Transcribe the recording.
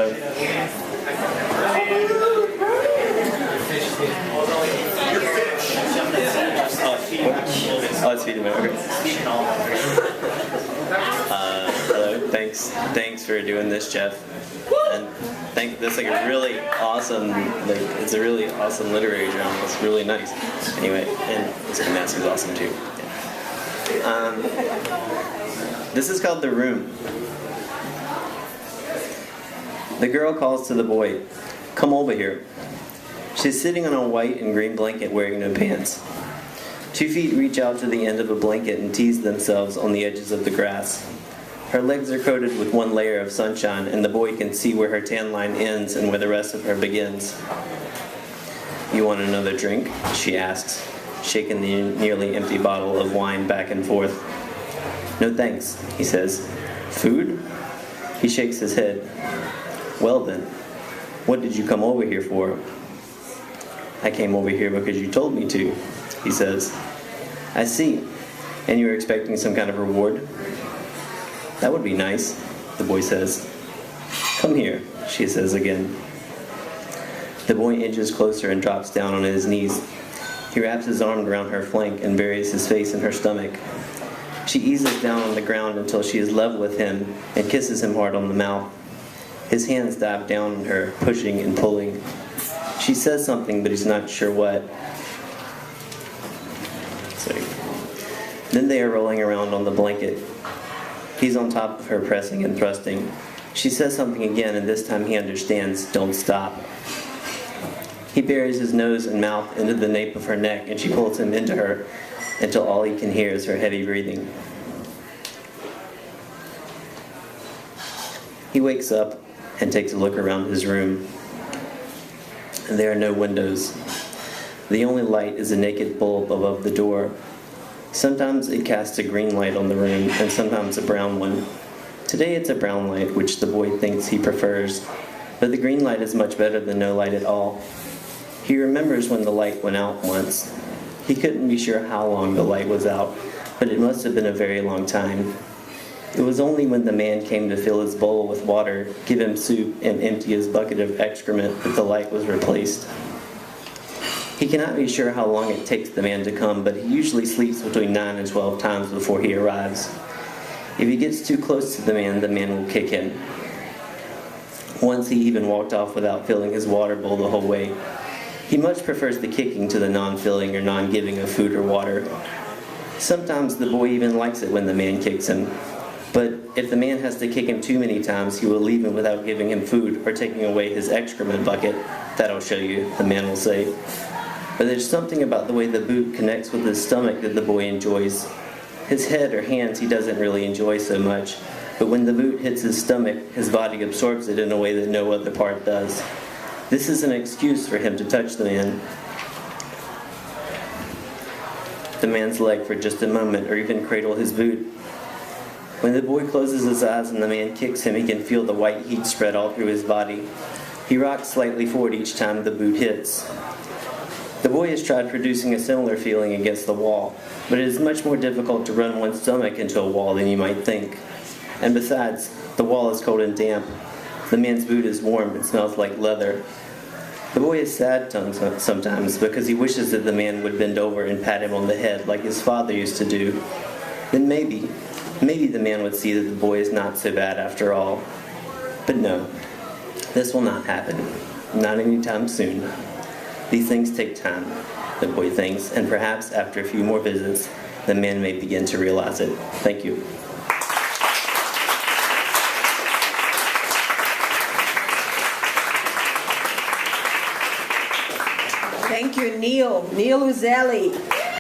So. Oh, it's feeding me. Okay. Hello. Thanks for doing this, Jeff. And that's like a really awesome, it's a really awesome literary journal. It's really nice. Anyway, and this mask is awesome too. This is called The Room. The girl calls to the boy, "Come over here." She's sitting on a white and green blanket wearing no pants. 2 feet reach out to the end of a blanket and tease themselves on the edges of the grass. Her legs are coated with one layer of sunshine, and the boy can see where her tan line ends and where the rest of her begins. "You want another drink?" she asks, shaking the nearly empty bottle of wine back and forth. "No thanks," he says. "Food?" He shakes his head. "Well then, what did you come over here for?" "I came over here because you told me to," he says. "I see. And you were expecting some kind of reward?" "That would be nice," the boy says. "Come here," she says again. The boy inches closer and drops down on his knees. He wraps his arm around her flank and buries his face in her stomach. She eases down on the ground until she is level with him and kisses him hard on the mouth. His hands dive down on her, pushing and pulling. She says something, but he's not sure what. Then they are rolling around on the blanket. He's on top of her, pressing and thrusting. She says something again, and this time he understands. "Don't stop." He buries his nose and mouth into the nape of her neck, and she pulls him into her until all he can hear is her heavy breathing. He wakes up and takes a look around his room. There are no windows. The only light is a naked bulb above the door. Sometimes it casts a green light on the room, and sometimes a brown one. Today it's a brown light, which the boy thinks he prefers, but the green light is much better than no light at all. He remembers when the light went out once. He couldn't be sure how long the light was out, but it must have been a very long time. It was only when the man came to fill his bowl with water, give him soup, and empty his bucket of excrement that the light was replaced. He cannot be sure how long it takes the man to come, but he usually sleeps between 9 and 12 times before he arrives. If he gets too close to the man will kick him. Once he even walked off without filling his water bowl the whole way. He much prefers the kicking to the non-filling or non-giving of food or water. Sometimes the boy even likes it when the man kicks him. But if the man has to kick him too many times, he will leave him without giving him food or taking away his excrement bucket. "That'll show you," the man will say. But there's something about the way the boot connects with his stomach that the boy enjoys. His head or hands he doesn't really enjoy so much, but when the boot hits his stomach, his body absorbs it in a way that no other part does. This is an excuse for him to touch the man's leg for just a moment, or even cradle his boot. When the boy closes his eyes and the man kicks him, he can feel the white heat spread all through his body. He rocks slightly forward each time the boot hits. The boy has tried producing a similar feeling against the wall, but it is much more difficult to run one's stomach into a wall than you might think. And besides, the wall is cold and damp. The man's boot is warm and smells like leather. The boy is sad sometimes because he wishes that the man would bend over and pat him on the head like his father used to do. Then maybe the man would see that the boy is not so bad after all. But no, this will not happen. Not anytime soon. These things take time, the boy thinks, and perhaps after a few more visits, the man may begin to realize it. Thank you. Thank you, Neil. Neil Uzzell.